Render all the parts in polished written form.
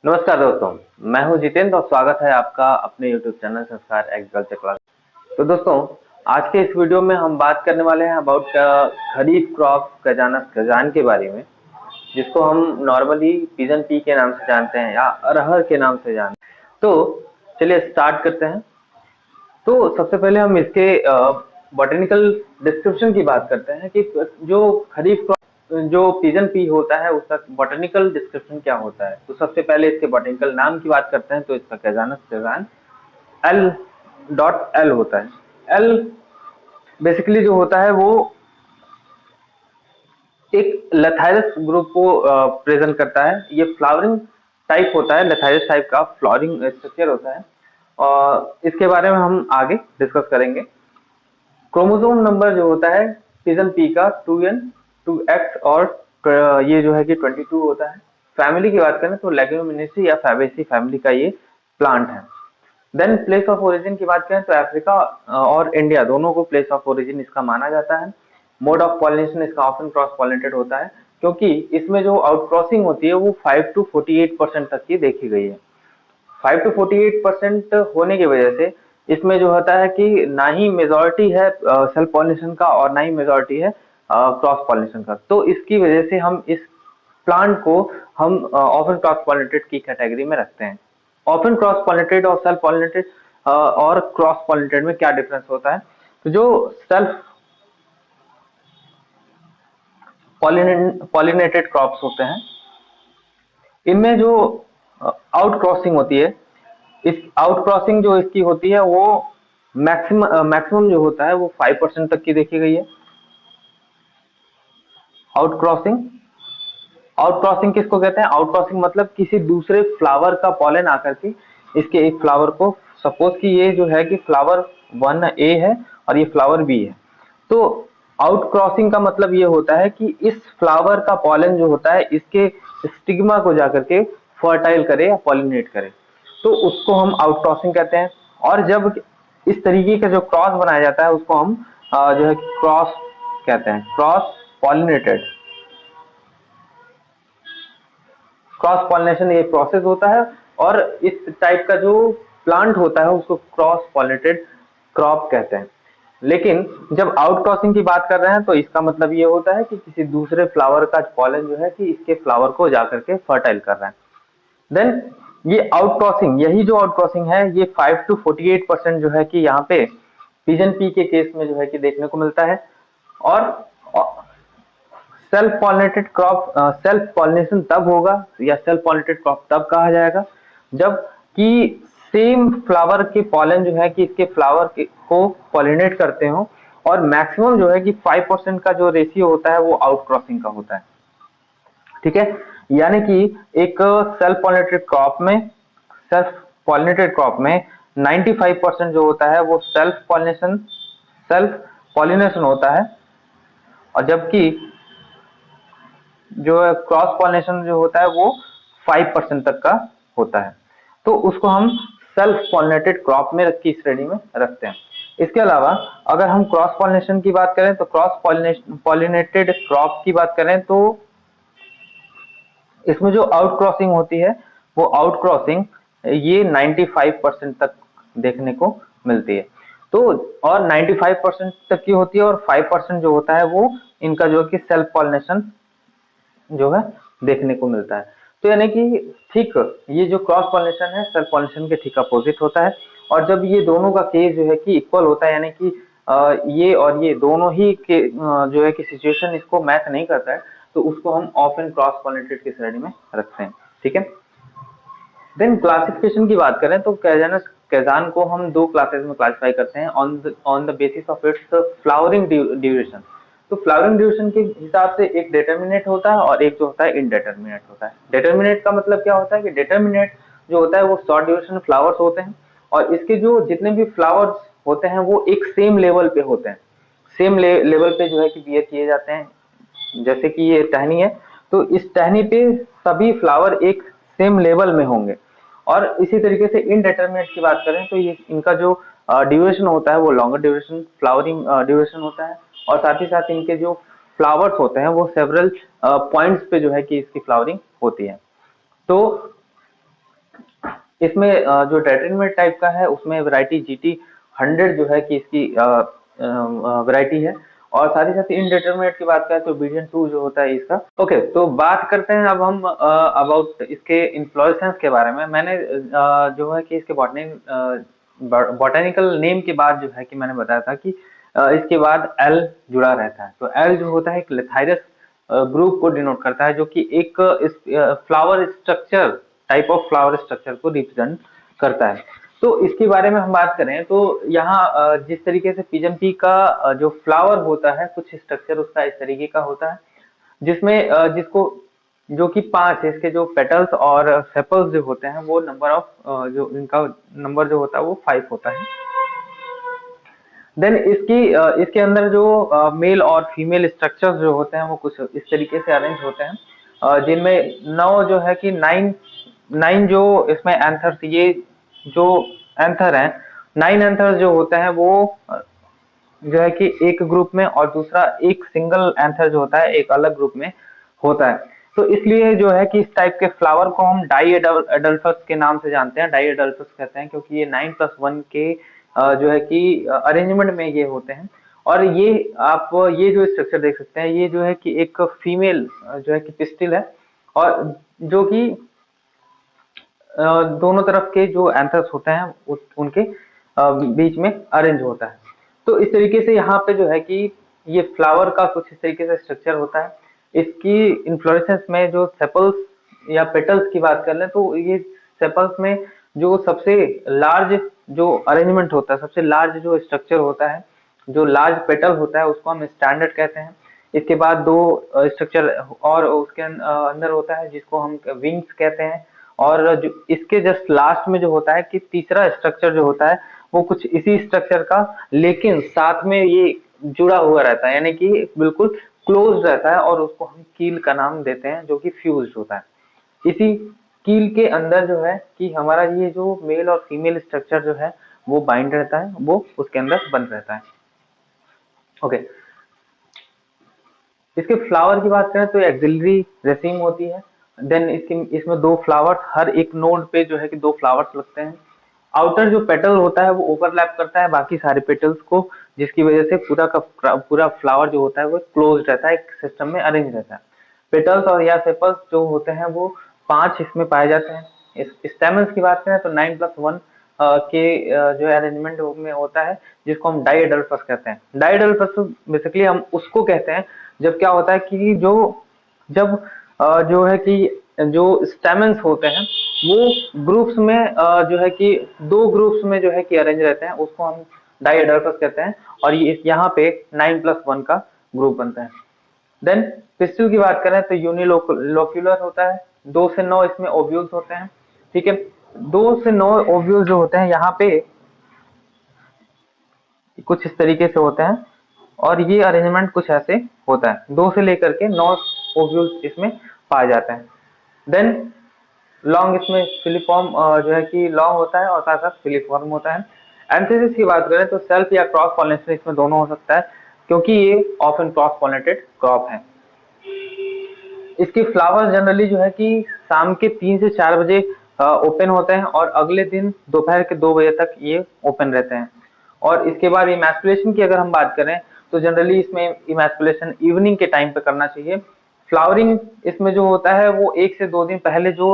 नमस्कार दोस्तों, मैं हूं जितेंद्र और स्वागत है आपका अपने YouTube चैनल संस्कार एग्रीकल्चर क्लास। तो दोस्तों, आज के इस वीडियो में हम बात करने वाले हैं अबाउट खरीफ क्रॉप खजान के बारे में, जिसको हम नॉर्मली पिजन पी के नाम से जानते हैं या अरहर के नाम से जानते हैं। तो चलिए स्टार्ट करते हैं। तो सबसे पहले हम इसके बॉटनिकल डिस्क्रिप्शन की बात करते हैं कि जो खरीफ क्रॉप जो पिजन पी होता है उसका बॉटनिकल डिस्क्रिप्शन क्या होता है। तो सबसे पहले इसके बॉटनिकल नाम की बात करते हैं। तो इसका खजान L.L होता है। एल बेसिकली जो होता है वो एक लेथाइरस ग्रुप को प्रेजेंट करता है। ये फ्लावरिंग टाइप होता है, लेथाइरस टाइप का फ्लावरिंग स्ट्रक्चर होता है और इसके बारे में हम आगे डिस्कस करेंगे। क्रोमोसोम नंबर जो होता है पिजन पी का 2n 2x और ये जो है कि 22 होता है। फैमिली की बात करें तो लेग्यूमिनेसी या फैबेसी फैमिली का ये प्लांट है। देन प्लेस ऑफ ओरिजिन की बात करें तो अफ्रीका और इंडिया दोनों को प्लेस ऑफ ओरिजिन इसका माना जाता है। मोड ऑफ पॉलिनेशन इसका ऑफन क्रॉस पॉलिनेटेड होता है, क्योंकि इसमें जो आउटक्रॉसिंग होती है वो 5 to 48% तक की देखी गई है। 5 to 48% होने की वजह से इसमें जो होता है कि ना ही मेजॉरिटी है सेल्फ पॉलिनेशन का और ना ही मेजॉरिटी है क्रॉस पॉलिनेशन का। तो इसकी वजह से हम इस प्लांट को हम ऑफन क्रॉस पॉलिनेटेड की कैटेगरी में रखते हैं। ऑफन क्रॉस पॉलिनेटेड और सेल्फ पॉलिनेटेड और क्रॉस पॉलिनेटेड में क्या डिफरेंस होता है? तो जो सेल्फ पॉलिनेटेड क्रॉप्स होते हैं इनमें जो आउट क्रॉसिंग होती है, इस आउट क्रॉसिंग जो इसकी होती है वो मैक्सिमम जो होता है वो 5% तक की देखी गई है। आउट क्रॉसिंग किसको कहते हैं? आउट क्रॉसिंग मतलब किसी दूसरे फ्लावर का पॉलन आकर के इसके एक फ्लावर को, सपोज कि ये जो है कि फ्लावर 1 ए है और ये फ्लावर बी है, तो आउट क्रॉसिंग का मतलब ये होता है कि इस फ्लावर का पॉलन जो होता है इसके स्टिग्मा को जाकर के फर्टाइल करे या पॉलिनेट करे, तो उसको हम आउट क्रॉसिंग कहते हैं। और जब इस तरीके का जो क्रॉस बनाया जाता है उसको हम जो है क्रॉस कहते हैं। क्रॉस पॉलिनेशन ये प्रोसेस होता है और इस टाइप का जो प्लांट होता है उसको क्रॉस पॉलिनेटेड क्रॉप कहते हैं। लेकिन जब आउट क्रॉसिंग की बात कर रहे हैं तो इसका मतलब ये होता है कि किसी दूसरे फ्लावर का पॉलन जो है कि इसके फ्लावर को जाकर के फर्टाइल कर रहा है। देन ये आउट क्रॉसिंग, यही जो आउट क्रॉसिंग है ये 5 to 48% जो है कि यहाँ पे पिजन पी के केस में जो है कि देखने को मिलता है। और self pollinated crop, self pollination तब होगा या सेल्फ पॉलिनेटेड क्रॉप तब कहा जाएगा जब कि सेम फ्लावर के पॉलन जो है कि इसके फ्लावर को पॉलिनेट करते हो और मैक्सिमम जो है कि 5% का जो रेशियो होता है वो आउट क्रॉसिंग का होता है। ठीक है, यानी कि एक सेल्फ पॉलिनेटेड क्रॉप में 95% जो होता है वो सेल्फ पॉलिनेशन होता है, और जबकि जो क्रॉस पॉलिनेशन जो होता है वो 5% तक का होता है। तो उसको हम सेल्फ पॉलिनेटेड क्रॉप में की श्रेणी में रखते हैं। इसके अलावा अगर हम क्रॉस पॉलिनेशन की बात करें तो क्रॉस पॉलिनेटेड क्रॉप की बात करें तो इसमें जो आउट क्रॉसिंग होती है वो आउट क्रॉसिंग ये 95% तक देखने को मिलती है। तो और 95% तक की होती है और 5% जो होता है वो इनका जो कि सेल्फ पॉलिनेशन जो है देखने को मिलता है। तो यानी कि ठीक ये जो क्रॉस पॉलिनेशन है सेल्फ पॉलिनेशन के ठीक अपोजिट होता है। और जब ये दोनों का केस जो है कि इक्वल होता है, यानी कि ये और ये दोनों ही के जो है कि सिचुएशन इसको मैच नहीं करता है, तो उसको हम ऑफ एंड क्रॉस पॉलिनेटेड की श्रेणी में रखते हैं। ठीक है, देन क्लासिफिकेशन की बात करें तो खजान को हम दो क्लासेस में क्लासिफाई करते हैं on the basis of its flowering duration. तो फ्लावरिंग ड्यूरेशन के हिसाब से एक डिटर्मिनेट होता है और एक जो होता है इनडिटर्मिनेट होता है। डिटर्मिनेट का मतलब क्या होता है कि डिटर्मिनेट जो होता है वो शॉर्ट ड्यूरेशन फ्लावर्स होते हैं और इसके जो जितने भी फ्लावर्स होते हैं वो एक सेम लेवल पे होते हैं, सेम लेवल पे जो है कि बियर किए जाते हैं। जैसे कि ये टहनी है तो इस टहनी पे सभी फ्लावर एक सेम लेवल में होंगे। और इसी तरीके से इनडिटर्मिनेट की बात करें तो ये इनका जो ड्यूरेशन होता है वो लॉन्गर ड्यूरेशन फ्लावरिंग ड्यूरेशन होता है और साथ ही साथ इनके जो फ्लावर्स होते हैं वो सेवरल पॉइंट्स पे जो है कि इसकी फ्लावरिंग होती है। तो इसमें जो डेटरमिनेट टाइप का है उसमें वैरायटी GT100 जो है कि इसकी वैरायटी है। और साथ ही साथ इनडेटरमिनेट की बात करें तो BDN2 जो होता है इसका। ओके, तो बात करते हैं अब हम अबाउट इसके इन्फ्लोरेसेंस के बारे में। मैंने जो है कि इसके बॉटनिकल नेम के बाद जो है कि मैंने बताया था कि इसके बाद एल जुड़ा रहता है। तो एल जो होता है एक लेथाइरस ग्रुप को डिनोट करता है, जो कि एक flower structure, type of flower structure को रिप्रेजेंट करता है। तो इसके बारे में हम बात करें तो यहाँ जिस तरीके से पिजन पी का जो फ्लावर होता है, कुछ स्ट्रक्चर उसका इस तरीके का होता है, जिसमें जिसको जो कि 5 इसके जो पेटल्स और सेपल्स जो होते हैं वो नंबर ऑफ जो इनका नंबर जो होता है वो 5 होता है। देन इसके अंदर जो मेल और फीमेल स्ट्रक्चर्स जो होते हैं वो कुछ इस तरीके से अरेंज होते हैं, जिनमें 9 जो है कि 9 जो इसमें एंथर्स, ये जो एंथर हैं, 9 एंथर्स जो होते हैं वो जो है कि एक ग्रुप में, और दूसरा एक सिंगल एंथर जो होता है एक अलग ग्रुप में होता है। तो इसलिए जो है कि इस टाइप के फ्लावर को हम डाई एडल्फस के नाम से जानते हैं। डाई एडल्फस कहते हैं क्योंकि ये 9+1 के जो है कि अरेंजमेंट में ये होते हैं। और ये आप ये जो स्ट्रक्चर देख सकते हैं, ये जो है कि एक फीमेल जो है कि पिस्टिल है, और जो कि दोनों तरफ के जो एंथर्स होते हैं उनके बीच में अरेंज होता है। तो इस तरीके से यहाँ पे जो है कि ये फ्लावर का कुछ इस तरीके से स्ट्रक्चर होता है। इसकी इन्फ्लोरेसेंस में जो सेपल्स या पेटल्स की बात कर लें तो ये सेपल्स में जो सबसे लार्ज जो अरेंजमेंट होता है, सबसे लार्ज जो स्ट्रक्चर होता है, जो लार्ज पेटल होता है उसको हम स्टैंडर्ड कहते हैं। इसके बाद 2 स्ट्रक्चर और उसके अंदर होता है जिसको हम विंग्स कहते हैं। और जो इसके जस्ट लास्ट में जो होता है कि तीसरा स्ट्रक्चर जो होता है वो कुछ इसी स्ट्रक्चर का, लेकिन साथ में ये जुड़ा हुआ रहता है, यानी कि बिल्कुल क्लोज रहता है, और उसको हम कील का नाम देते हैं, जो कि फ्यूज्ड होता है। इसी कील के अंदर जो है कि हमारा ये जो मेल और फीमेल स्ट्रक्चर जो है वो बाइंड रहता है, वो उसके अंदर बंद रहता है। ओके, इसके फ्लावर की बात करें तो एक्सिलरी रेसिम होती है। देन इसमें 2 फ्लावर्स, हर एक नोड पे जो है कि 2 फ्लावर्स लगते हैं। आउटर जो पेटल होता है वो ओवरलैप करता है बाकी सारे पेटल्स को, जिसकी वजह से पूरा का पूरा फ्लावर जो होता है वो क्लोज रहता है, एक सिस्टम में अरेंज रहता है। पेटल्स और या सेपल्स जो होते हैं वो 5 इसमें पाए जाते हैं। इस स्टेमन्स की बात करें तो 9+1 के जो अरेंजमेंट में होता है, जिसको हम डाइएडल्फस कहते हैं। डाइएडल्फस बेसिकली हम उसको कहते हैं जब क्या होता है कि जब जो है कि जो स्टेमन्स होते हैं वो ग्रुप्स में जो है कि 2 ग्रुप्स में जो है कि अरेंज रहते हैं, उसको हम डाइएडल्फस कहते हैं। और ये यहाँ पे 9+1 का ग्रुप बनता है। देन पिस्टिल की बात करें तो यूनिलोक्यूलर होता है। 2 से 9 इसमें ओव्यूल्स होते हैं। ठीक है, 2 से 9 ओव्यूल्स जो होते हैं यहाँ पे कुछ इस तरीके से होते हैं, और ये अरेंजमेंट कुछ ऐसे होता है। 2 से लेकर के 9 ओव्यूल्स इसमें पाए जाते हैं। देन लॉन्ग इसमें फिलीफॉर्म जो है कि लॉन्ग होता है, और साथ साथ फिलीफॉर्म होता है। एंथेसिस की बात करें तो सेल्फ या क्रॉस पॉलिनेशन इसमें दोनों हो सकता है, क्योंकि ये ऑफन क्रॉस पॉलिनेटेड क्रॉप है। इसके फ्लावर्स जनरली जो है कि शाम के 3 से 4 बजे ओपन होते हैं, और अगले दिन दोपहर के 2 बजे तक ये ओपन रहते हैं। और इसके बाद इमैस्कुलेशन की अगर हम बात करें तो जनरली इसमें इमैस्कुलेशन इवनिंग के टाइम पे करना चाहिए। फ्लावरिंग इसमें जो होता है वो 1 से 2 दिन पहले जो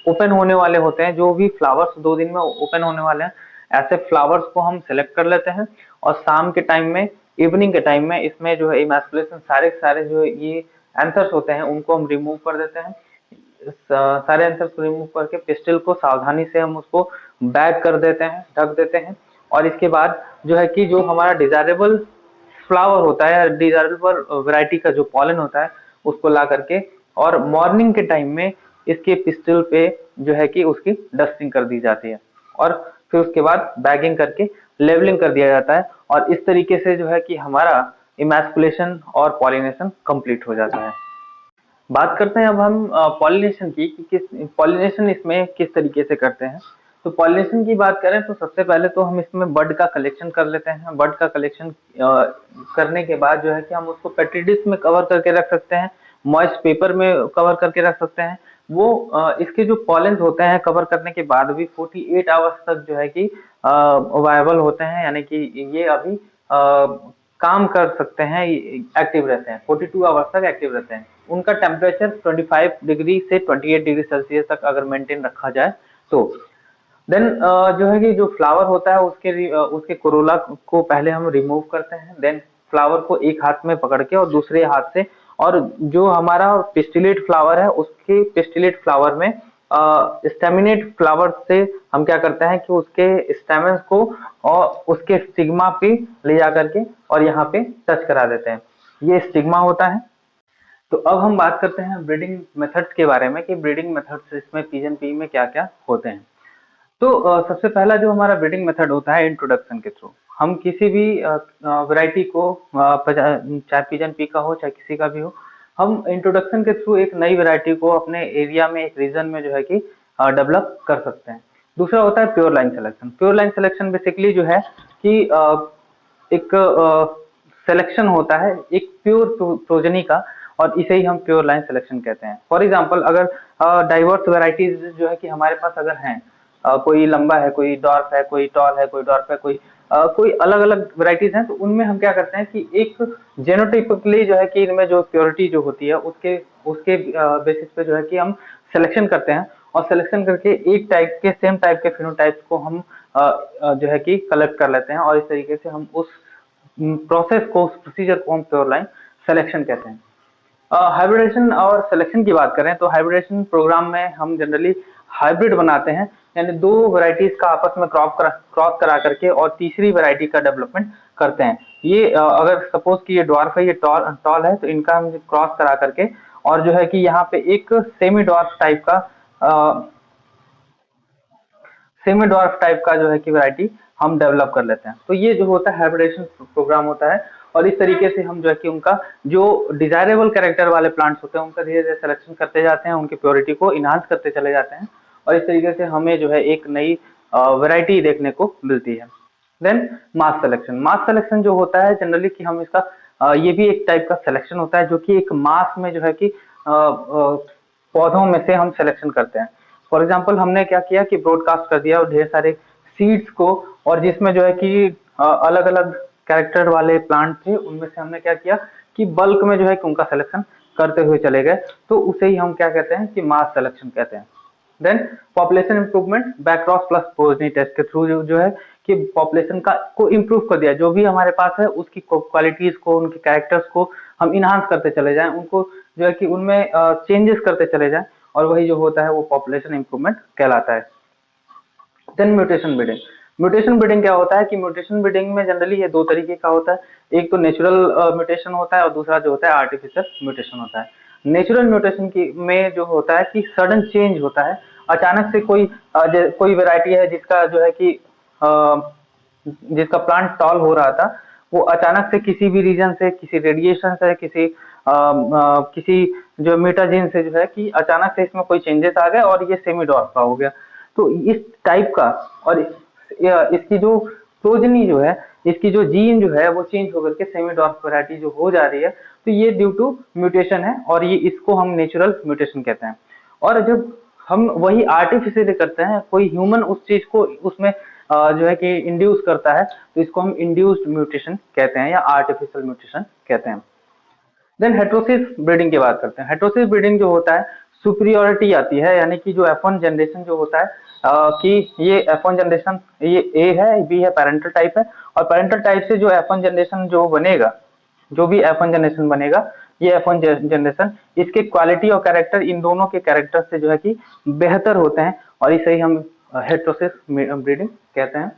ओपन होने वाले होते हैं, जो भी फ्लावर्स 2 दिन में ओपन होने वाले हैं, ऐसे फ्लावर्स को हम सेलेक्ट कर लेते हैं, और शाम के टाइम में, इवनिंग के टाइम में इसमें जो है इमैस्कुलेशन सारे के सारे जो ये एंथर्स होते हैं उनको हम रिमूव कर देते हैं। सारे एंथर्स को रिमूव करके पिस्टिल को सावधानी से हम उसको बैग कर देते हैं, ढक देते हैं। और इसके बाद जो है कि जो हमारा डिजायरेबल फ्लावर होता है, डिजायरेबल वैरायटी का जो पॉलन होता है उसको ला करके, और मॉर्निंग के टाइम में इसके पिस्टिल पे जो है कि उसकी डस्टिंग कर दी जाती है, और फिर उसके बाद बैगिंग करके लेवलिंग कर दिया जाता है। और इस तरीके से जो है कि हमारा इमैस्कुलेशन और पॉलिनेशन कंप्लीट हो जाता है। बात करते हैं अब हम पॉलिनेशन की, कि किस पॉलिनेशन इसमें किस तरीके से करते हैं। तो पॉलिनेशन की बात करें तो सबसे पहले तो हम इसमें बड का कलेक्शन कर लेते हैं। बड का कलेक्शन करने के बाद जो है कि हम उसको पेट्री डिश में कवर करके रख सकते हैं, मॉइस्ट पेपर में कवर करके रख सकते हैं, वो इसके जो पॉलेंस होते हैं कवर करने के बाद भी 48 आवर्स तक जो है कि वायबल होते हैं, यानी कि ये अभी काम कर सकते हैं, एक्टिव रहते हैं, 42 आवर्स तक एक्टिव रहते हैं। उनका टेम्परेचर 25 डिग्री से 28 डिग्री सेल्सियस तक अगर मेंटेन रखा जाए तो। देन जो है कि जो फ्लावर होता है उसके कोरोला को पहले हम रिमूव करते हैं। देन फ्लावर को एक हाथ में पकड़ के और दूसरे हाथ से, और जो हमारा पिस्टिलेट फ्लावर है उसके पिस्टिलेट फ्लावर में स्टेमिनेट फ्लावर से हम क्या करते हैं कि उसके स्टेमन्स को और उसके स्टिग्मा पे ले जा करके और यहाँ पे टच करा देते हैं, ये स्टिग्मा होता है। तो अब हम बात करते हैं ब्रीडिंग मेथड्स के बारे में कि ब्रीडिंग मेथड्स इसमें पिजन पी में क्या क्या होते हैं। तो सबसे पहला जो हमारा ब्रीडिंग मेथड होता है इंट्रोडक्शन के थ्रू, हम किसी भी वैरायटी को चाहे पिजन पी का हो चाहे किसी का भी हो, हम इंट्रोडक्शन के थ्रू एक नई वैरायटी को अपने एरिया में एक रीजन में जो है कि डेवलप कर सकते हैं। दूसरा होता है pure line selection. Pure line selection basically जो है कि एक सिलेक्शन होता है एक प्योर प्रोजनी का, और इसे ही हम प्योर लाइन सिलेक्शन कहते हैं। फॉर एग्जांपल अगर डाइवर्स वैरायटीज जो है कि हमारे पास अगर हैं, कोई लंबा है, कोई डॉर्फ है, कोई टॉल है, कोई डॉर्फ है, कोई अलग अलग वैरायटीज हैं, तो उनमें हम क्या करते हैं कि एक जेनोटाइपिकली जो है कि इनमें जो प्योरिटी जो होती है उसके उसके बेसिस पे जो है कि हम सिलेक्शन करते हैं, और सिलेक्शन करके एक टाइप के सेम टाइप के फिनोटाइप्स को हम जो है कि कलेक्ट कर लेते हैं, और इस तरीके से हम उस प्रोसेस को, उस प्रोसीजर को हम प्योर लाइन सिलेक्शन कहते हैं। हाइब्रिडेशन और सिलेक्शन की बात करें तो हाइब्रिडेशन प्रोग्राम में हम जनरली हाइब्रिड बनाते हैं, यानी दो वैरायटीज का आपस में क्रॉस करा करके और तीसरी वैरायटी का डेवलपमेंट करते हैं। ये अगर सपोज कि ये ड्वार्फ है, ये टॉल है, तो इनका हम क्रॉस करा करके और जो है कि यहाँ पे एक सेमी ड्वार्फ टाइप का जो है कि वैरायटी हम डेवलप कर लेते हैं। तो ये जो होता है हाइब्रिडेशन प्रोग्राम होता है, और इस तरीके से हम जो है कि उनका जो डिजायरेबल कैरेक्टर वाले प्लांट्स होते हैं उनका धीरे धीरे सिलेक्शन करते जाते हैं, उनकी प्योरिटी को इनहांस करते चले जाते हैं, और इस तरीके से हमें जो है एक नई वैरायटी देखने को मिलती है। देन मास सिलेक्शन जो होता है जनरली कि हम इसका ये भी एक टाइप का सिलेक्शन होता है जो कि एक मास में जो है कि पौधों में से हम सिलेक्शन करते हैं। फॉर एग्जाम्पल हमने क्या किया कि ब्रॉडकास्ट कर दिया और ढेर सारे सीड्स को, और जिसमें जो है कि अलग अलग कैरेक्टर वाले प्लांट थे उनमें से हमने क्या किया कि बल्क में जो है कि उनका सिलेक्शन करते हुए चले गए, तो उसे ही हम क्या कहते हैं कि मास सिलेक्शन कहते हैं। Then population improvement backcross plus progeny test के थ्रू जो है कि पॉपुलेशन का को इम्प्रूव कर दिया, जो भी हमारे पास है उसकी क्वालिटीज को, उनके कैरेक्टर्स को हम इनहांस करते चले जाएं, उनको जो है कि उनमें चेंजेस करते चले जाएं, और वही जो होता है वो पॉपुलेशन इंप्रूवमेंट कहलाता है। Then mutation breeding. Mutation breeding क्या होता है कि म्यूटेशन ब्रीडिंग में जनरली ये दो तरीके का होता है, एक तो नेचुरल म्यूटेशन होता है और दूसरा जो होता है आर्टिफिशियल म्यूटेशन होता है। नेचुरल म्यूटेशन की में जो होता है कि सडन चेंज होता है, अचानक से कोई वैरायटी है जिसका जो है कि जिसका प्लांट टॉल हो रहा था, वो अचानक से किसी भी रीजन से, किसी रेडिएशन से, किसी जो म्यूटाजीन से जो है कि अचानक से इसमें कोई चेंजेस आ गए और ये सेमी डॉर्फ का हो गया। तो इस टाइप का, और इसकी जो प्रोजनी जो है, इसकी जो जीन जो है वो चेंज होकर के सेमी डॉर्फ वैरायटी जो हो जा रही है, तो ये ड्यू टू म्यूटेशन है, और ये इसको हम नेचुरल म्यूटेशन कहते हैं। और जब हम वही आर्टिफिशियली करते हैं, कोई ह्यूमन उस चीज को उसमें जो है कि इंड्यूस करता है, तो इसको हम इंड्यूस्ड म्यूटेशन कहते हैं या आर्टिफिशियल म्यूटेशन कहते हैं। देन हेट्रोसिस ब्रीडिंग की बात करते हैं। हेट्रोसिस ब्रीडिंग जो होता है सुपीरियोरिटी आती है, यानी कि जो F1 जनरेशन जो होता है कि ये F1 जनरेशन, ये ए है, बी है, पेरेंटल टाइप है, और पेरेंटल टाइप से जो F1 जनरेशन जो बनेगा, जो भी F1 जनरेशन बनेगा, ये F1 जनरेशन, इसके क्वालिटी और कैरेक्टर इन दोनों के कैरेक्टर से जो है कि बेहतर होते हैं, और इसे ही हम हेट्रोसिस ब्रीडिंग कहते हैं।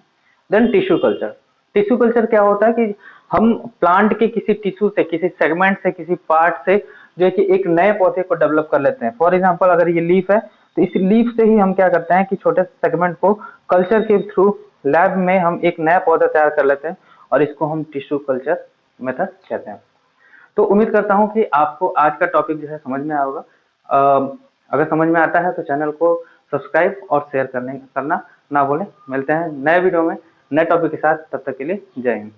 Then tissue culture. Tissue culture क्या होता है कि हम प्लांट के किसी टिश्यू से, किसी सेगमेंट से, किसी पार्ट से जो है कि एक नए पौधे को डेवलप कर लेते हैं। फॉर एग्जांपल अगर ये लीफ है, तो इस लीफ से ही हम क्या करते हैं कि छोटे सेगमेंट को कल्चर के थ्रू लैब में हम एक नया पौधा तैयार कर लेते हैं, और इसको हम टिश्यू कल्चर मेथड कहते हैं। तो उम्मीद करता हूँ कि आपको आज का टॉपिक जो है समझ में आया होगा। अगर समझ में आता है तो चैनल को सब्सक्राइब और शेयर करना ना भूलें। मिलते हैं नए वीडियो में नए टॉपिक के साथ, तब तक के लिए जय हिंद।